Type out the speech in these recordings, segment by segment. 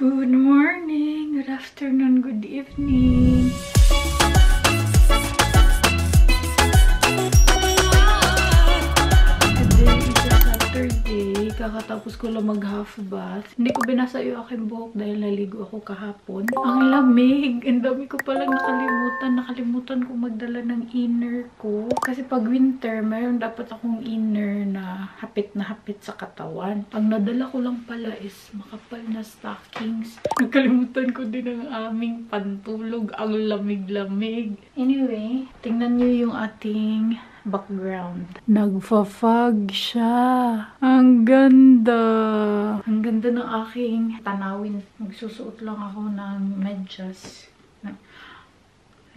Good morning, good afternoon, good evening. Kakatapos ko lang mag-half bath. Hindi ko binasa yung aking buhok dahil naligo ako kahapon. Ang lamig! Ang dami ko palang nakalimutan. Nakalimutan ko magdala ng inner ko. Kasi pag winter, mayroon dapat akong inner na hapit sa katawan. Ang nadala ko lang pala is makapal na stockings. Nakalimutan ko din ang aming pantulog. Ang lamig-lamig. Anyway, tingnan nyo yung ating background. Nagfa-fog siya. Ang ganda. Ang ganda ng aking tanawin. Magsusuot lang ako ng medyas.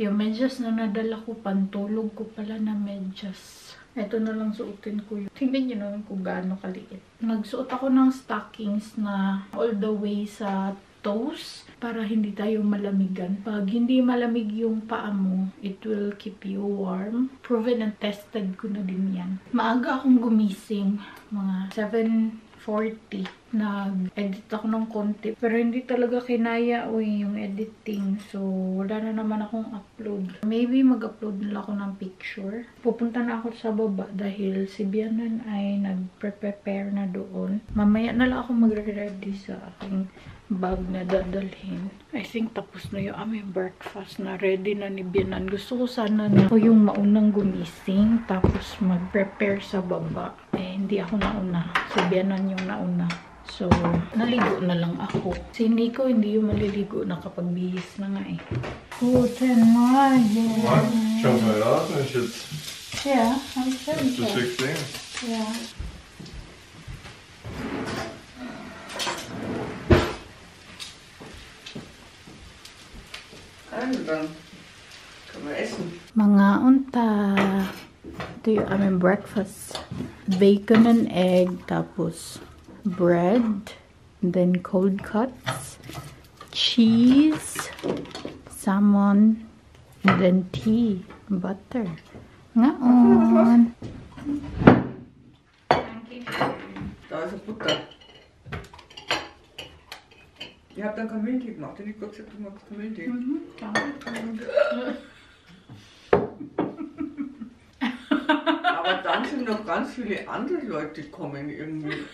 Yung medyas na nadala ko, pantulog ko pala na medyas. Ito na lang suotin ko yun. Tingnan nyo naman kung gaano kaliit. Nagsuot ako ng stockings na all the way sa toes para hindi tayo malamigan. Pag hindi malamig yung paa mo, it will keep you warm. Proven and tested ko na din yan. Maaga akong gumising, mga 7:40. Nag-edit ako ng konti. Pero hindi talaga kinaya yung editing. So, wala na naman akong upload. Maybe mag-upload na ako ng picture. Pupunta na ako sa baba dahil si Bianan ay nag-prepare na doon. Mamaya na lang ako magre-ready sa aking bag na dadalhin. I think tapos na yung aming breakfast na ready na ni Bianan. Gusto ko sana na ako yung maunang gumising tapos mag-prepare sa baba. Eh, hindi ako nauna. Si Bianan yung nauna. So, naligo na lang ako. Si Nico hindi yung maliligo na kapag bihis na nga eh. Guten Morgen! What? Schon verraten ist jetzt. Ja, I'm sure. It's the 16th. Ja. Also dann können wir essen. Mga unta. Ito yung aming breakfast. Bacon and egg, tapos bread, and then cold cuts, cheese, salmon, and then tea, butter. Ngaon. Da ist eine Butter. Ihr habt dann Kamillentee gemacht. Ich habe gesagt, du machst Kamillentee. Aber dann sind noch ganz viele andere Leute gekommen irgendwie.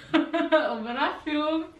Überraschung.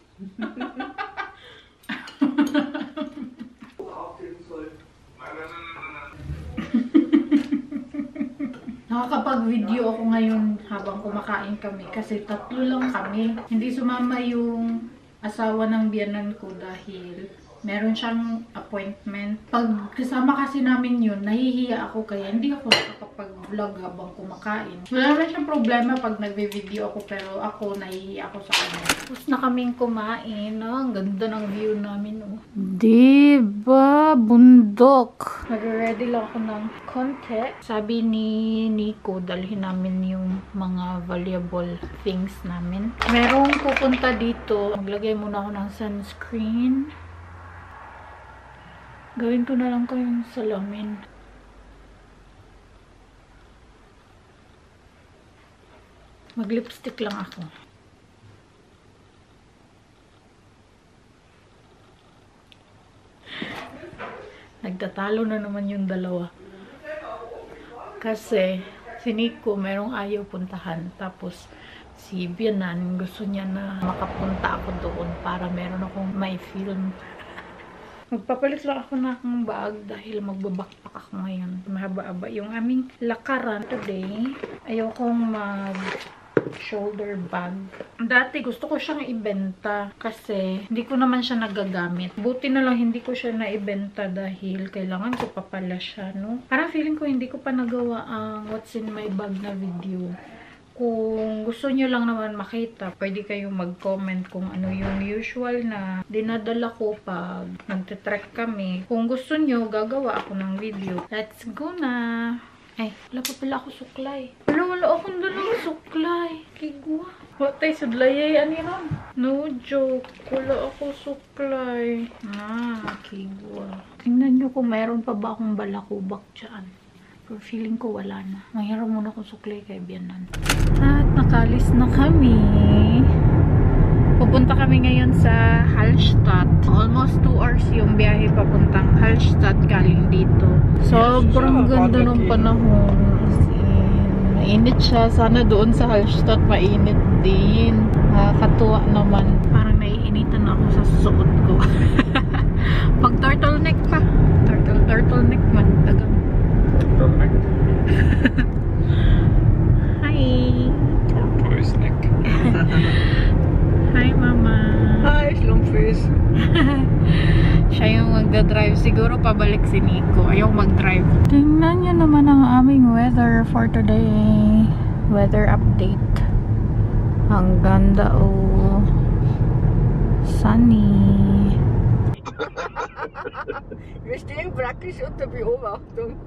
Nakakapag-video ako ngayon habang kumakain kami kasi tatlo lang kami. Hindi sumama yung asawa ng biyanan ko dahil meron siyang appointment. Pag kasama kasi namin yun, nahihiya ako kaya hindi ako nakakapag-vlog habang kumakain. Wala na siyang problema pag nagbe-video ako pero ako nahihiya ako sa kanya. Tapos na kaming kumain. Ang ganda ng view namin. Oh. Diba? Bundok. Nag-ready lang ako ng konti. Sabi ni Nico, dalhin namin yung mga valuable things namin. Merong pupunta dito. Maglagay muna ako ng sunscreen. Gawin ko na lang ko yung salamin. Mag-lipstick lang ako. Nagtatalo na naman yung dalawa. Kasi si Nico merong ayaw puntahan. Tapos si Bianan gusto niya na makapunta ako doon para meron akong may film. Magpapalit lang ako na akong bag dahil magbabackpack ako ngayon. Mahaba-aba yung aming lakaran today. Ayokong mag-shoulder bag. Dati gusto ko siyang ibenta kasi hindi ko naman siya nagagamit. Buti na lang hindi ko siya naibenta dahil kailangan ko pa pala siya, no? Parang feeling ko hindi ko pa nagawa ang what's in my bag na video. Kung gusto nyo lang naman makita, pwede kayong mag-comment kung ano yung usual na dinadala ko pag nagtitrek kami. Kung gusto nyo, gagawa ako ng video. Let's go na! Ay, wala pa pala ako suklay. Wala akong dalang suklay. Kigwa. Wala tayo sudlayay, aniran. No joke. Wala ako suklay. Kigwa. Tingnan nyo kung meron pa ba akong balakubak dyan. Pero feeling ko wala na. Mayroon muna akong suklay kay Bianan. At nakalis na kami. Pupunta kami ngayon sa Hallstatt. almost 2 hours yung biyahe papuntang Hallstatt galing dito. Sobrang ganda ng panahon. Mainit siya. Sana doon sa Hallstatt mainit din. Nakakatuwa naman. Parang naiinitan ako sa suot ko. Pag turtleneck pa. Turtleneck man. Tagang. Turtleneck? Hi. Turtleneck. Hi, Mama. Hi, Schlumpfies. Siya yung magdadrive. Siguro pabalik si Nico. Ayaw mag-drive. Tingnan nyo naman ang aming weather for today. Weather update. Ang ganda oh. Sunny. Wir stehen praktisch unter Beobachtung.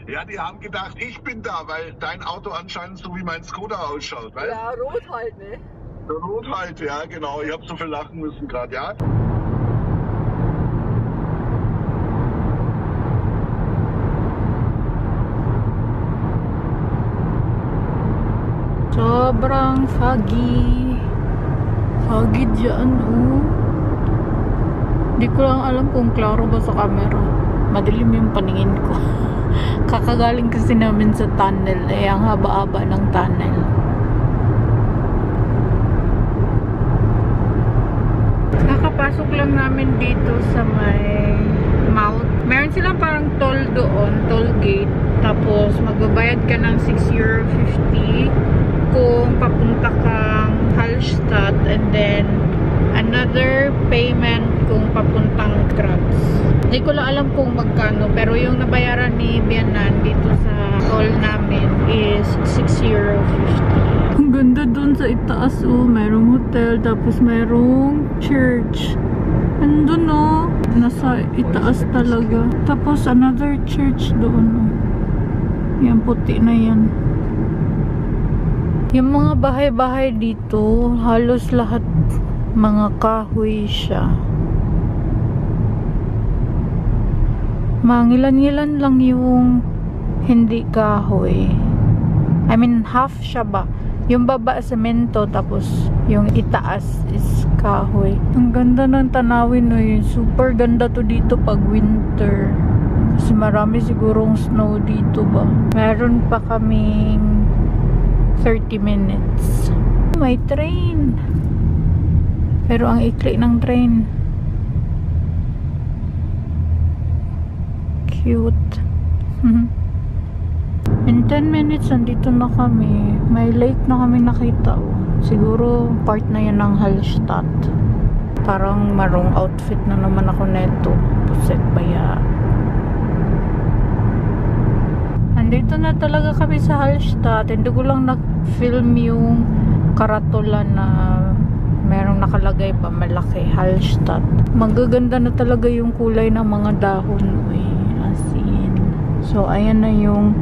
Ja, die haben gedacht, ich bin da, weil dein Auto anscheinend so wie mein Skoda ausschaut, weißt? Ja, rot halt, ne? Rot halt, ja, genau. Ich habe so viel lachen müssen gerade, ja? Sobrang foggy. Foggy dyan, oh. Hindi ko lang alam kung klaro ba sa camera. Madilim yung paningin ko. Kakagaling kasi namin sa tunnel. Ang haba-haba ng tunnel. Kakapasok lang namin dito sa may mouth. Meron silang parang toll doon, toll gate. Tapos magbabayad ka ng €6.50 kung papunta kang Hallstatt, and then another payment kung papuntang Graz. Hindi ko lang alam kung magkano, pero yung nabayaran ni Bianan dito sa toll namin is €6.50. Ang ganda dun sa itaas, oh. Merong hotel, tapos merong church. Andun, oh. Nasa itaas talaga. Tapos another church doon, oh. Yan, puti na yan. Yung mga bahay-bahay dito, halos lahat mga kahoy siya. Mangilan-ngilan lang yung hindi kahoy. I mean, half siya ba? Yung baba semento, tapos yung itaas is kahoy. Ang ganda ng tanawin, eh. Super ganda to dito pag winter. Kasi marami sigurong snow dito ba. Meron pa kaming 30 minutes. May train. Pero ang ikli ng train. Cute. In 10 minutes, andito na kami. May lake na kami nakita. Oh. Siguro part na yan ng Hallstatt. Parang marong outfit na naman ako neto. Puset baya. Andito na talaga kami sa Hallstatt. Hindi ko lang na-film yung karatula na merong nakalagay pa malaki, Hallstatt. Magaganda na talaga yung kulay ng mga dahon. As in. So, ayan na yung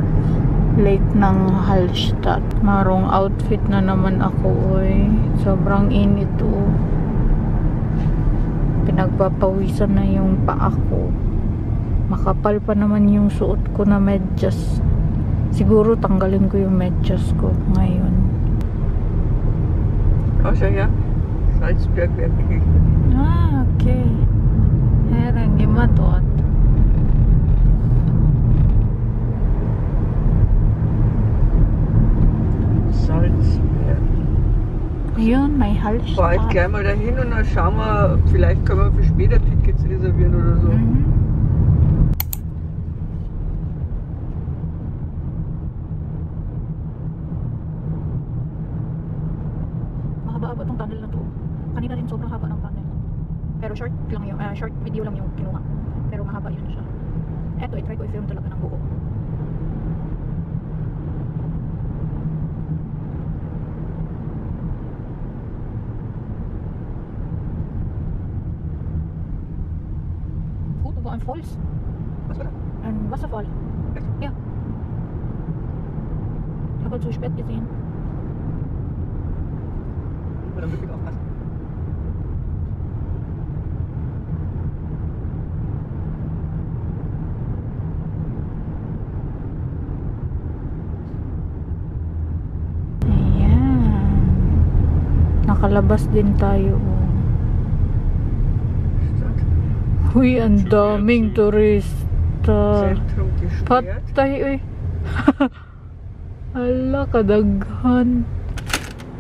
lake ng Hallstatt. Marong outfit na naman ako. Sobrang init, oh. Pinagpapawisan na yung paa ko. Makapal pa naman yung suot ko na medyas. Siguro tanggalin ko yung medyas ko ngayon. Oh, schau her. Salzbergwerk. Ah, okay. Herren, geh mal dort. Salzberg. Ayun, may Fahr ich Hallstatt. gleich mal dahin und dann schauen wir, vielleicht können wir für später Tickets reservieren oder so. Mahaba-haba tong tunnel na to. Kanina rin sobrang haba ng tunnel. Pero short lang yung, short video lang yung kinuha. Pero mahaba yun siya. Eto, i-try ko i-film talaga ng buo. Wo ein Falls? Was war das? Ein Wasserfall. Ja. Ich habe zu spät gesehen. Dann wirklich aufpassen. Ayan. Nakalabas din tayo. Uy, ang daming turista. Zentrum gesperrt. Patay, uy. Ala, kadaghan.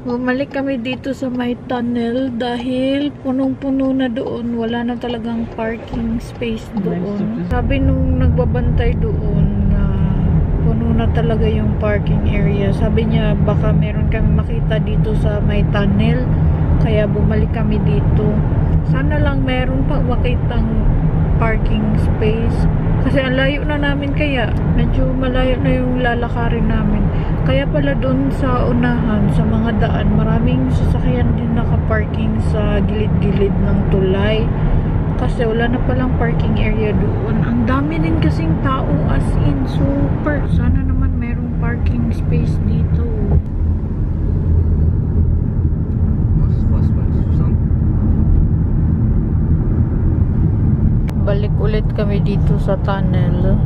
Bumalik kami dito sa may tunnel dahil punong-puno na doon. Wala na talagang parking space doon. Sabi nung nagbabantay doon na puno na talaga yung parking area. Sabi niya baka meron kami makita dito sa may tunnel. Kaya bumalik kami dito. Sana lang meron pa makitang parking space. Kasi ang layo na namin kaya. Medyo malayo na yung lalakarin namin. Kaya pala doon sa unahan, sa mga daan, maraming sasakyan din nakaparking sa gilid-gilid ng tulay. Kasi wala na palang parking area doon. Ang dami din kasing tao, as in super. Sana naman merong parking space dito. Was meinst du sagen? Balik ulit kami dito sa tunnel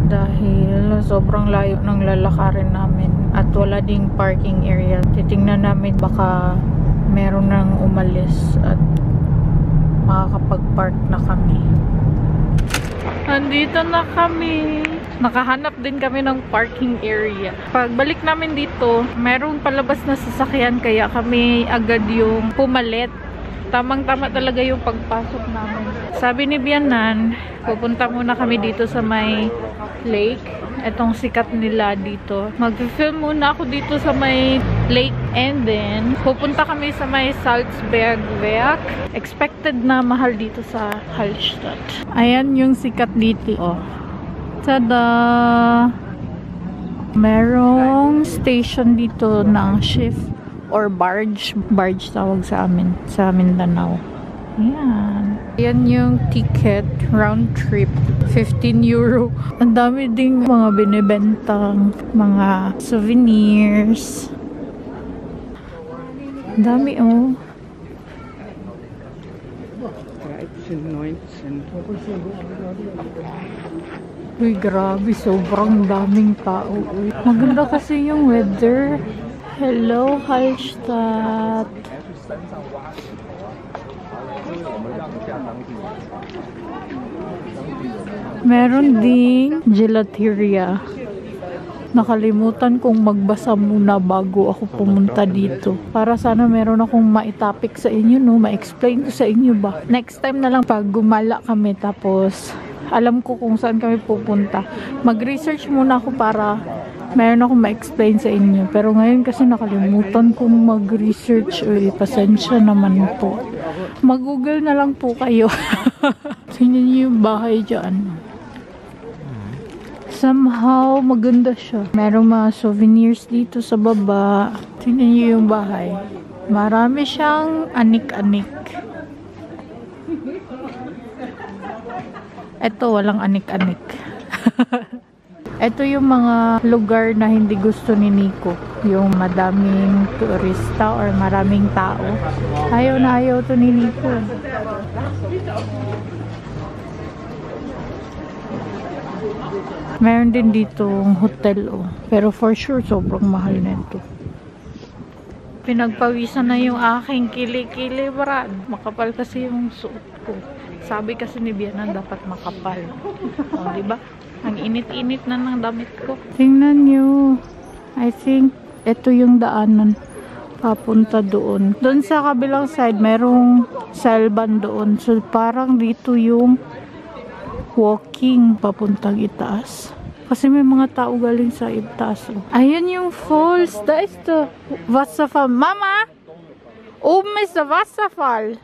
dahil sobrang layo ng lalakarin namin at wala ding parking area. Titingnan namin baka meron nang umalis at makakapag-park na kami. Andito na kami. Nakahanap din kami ng parking area. Pagbalik namin dito, merong palabas na sasakyan kaya kami agad yung pumalit. Tamang-tama talaga yung pagpasok namin. Sabi ni Bianan, pupunta muna kami dito sa may lake. Etong sikat nila dito. Mag-film muna ako dito sa may lake and then pupunta kami sa may Salzbergwerk. Expected na mahal dito sa Hallstatt. Ayan yung sikat dito. Oh. Tada! Merong station dito ng shift or barge. Barge tawag sa amin. Sa Mindanao. Ayan. Ayan yung ticket. Round trip. 15 euro. Ang dami ding mga binibentang mga souvenirs. Ang dami oh. 13, 19. Uy, grabe. Sobrang daming tao. Uy. Maganda kasi yung weather. Hello, Hallstatt. Meron ding gelateria. Nakalimutan kong magbasa muna bago ako pumunta dito. Para sana meron akong maitapik sa inyo, no? Ma-explain ko sa inyo ba. Next time na lang pag gumala kami tapos alam ko kung saan kami pupunta. Mag-research muna ako para meron akong ma-explain sa inyo. Pero ngayon kasi nakalimutan kong mag-research. Uy, pasensya naman po. Mag-google na lang po kayo. Tingnan niyo yung bahay dyan. Somehow, maganda siya. Merong mga souvenirs dito sa baba. Tingnan niyo yung bahay. Marami siyang anik-anik. Ito, walang anik-anik. Ito yung mga lugar na hindi gusto ni Nico. Yung madaming turista or maraming tao. Ayaw na ayaw to ni Nico. Meron din ditong hotel oh. Pero for sure sobrang mahal nito. Pinagpawisan na yung aking kili-kili, Brad. Makapal kasi yung suot ko. Sabi kasi ni Bianan dapat makapal. O, diba? Ang init-init na ng damit ko. Tingnan nyo. I think ito yung daanan papunta doon. Doon sa kabilang side, merong Seilbahn doon. So, parang dito yung walking papuntang itaas. Kasi may mga tao galing sa itaas. Oh. Ayan yung falls. Da ist der Wasserfall. Mama! Oben ist der Wasserfall.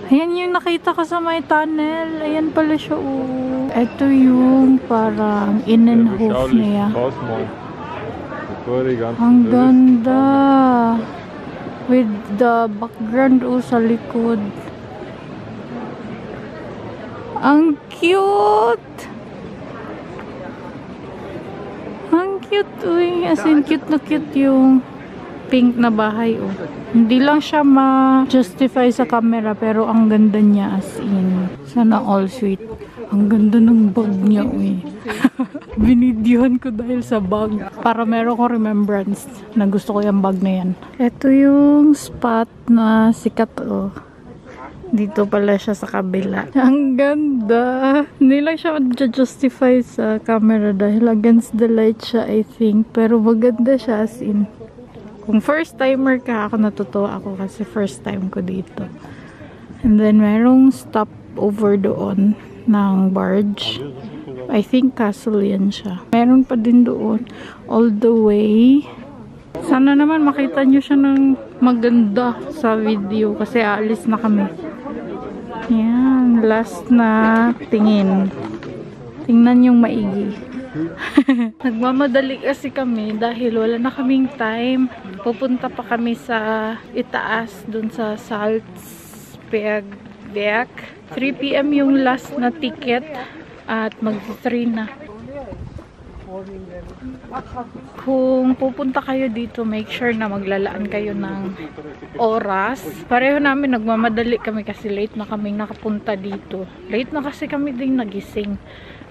Ayan yung nakita ko sa may tunnel. Ayan pala siya. Oh. Ito yung parang Innenhof niya. Ang ganda. With the background sa likod. Ang cute! Ang cute, uy. As in, cute na cute yung pink na bahay, oh. Hindi lang siya ma-justify sa camera, pero ang ganda niya, as in. Sana all sweet. Ang ganda ng bag niya, uy. Binidyohan ko dahil sa bag. Para meron ko remembrance na gusto ko yung bag na yan. Ito yung spot na sikat oh. Dito pala siya sa kabila. Ang ganda. Hindi lang siya justify sa camera dahil against the light siya, I think. Pero maganda siya as in. Kung first timer ka, ako natutuwa ako kasi first time ko dito. And then merong stop over doon ng barge. I think castle yan siya. Meron pa din doon all the way. Sana naman makita nyo siya ng maganda sa video kasi aalis na kami. Yan, last na tingin. Tingnan yung maigi. Nagmamadali kasi kami dahil wala na kaming time. Pupunta pa kami sa itaas dun sa Salzberg. 3 PM yung last na ticket at mag-3 na. Kung pupunta kayo dito, make sure na maglalaan kayo ng oras. Pareho namin nagmamadali kami kasi late na kaming nakapunta dito. Late na kasi kami din nagising.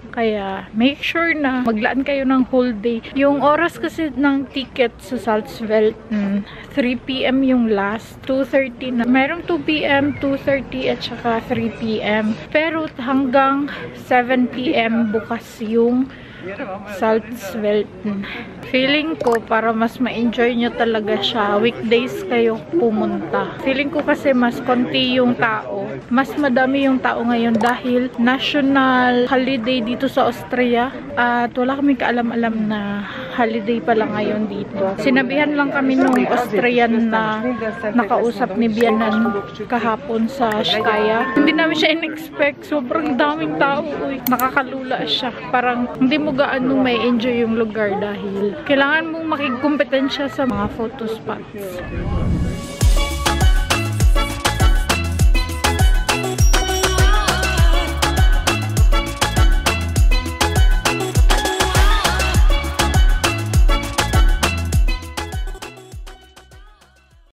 Kaya make sure na maglaan kayo ng whole day. Yung oras kasi ng ticket sa Salzwelt, 3 PM yung last, 2:30 na. Merong 2 PM, 2:30 at saka 3 PM. Pero hanggang 7 PM bukas yung Salzwelt. Feeling ko para mas ma-enjoy nyo talaga siya, weekdays kayo pumunta. Feeling ko kasi mas konti yung tao. Mas madami yung tao ngayon dahil national holiday dito sa Austria at wala kaming kaalam-alam na holiday pala ngayon dito. Sinabihan lang kami nung Austrian na nakausap ni Bianan kahapon sa Skaya. Hindi namin siya in-expect. Sobrang daming tao. Uy, nakakalula siya. Parang hindi mo gaano may enjoy yung lugar dahil kailangan mong makikumpetensya sa mga photo spots.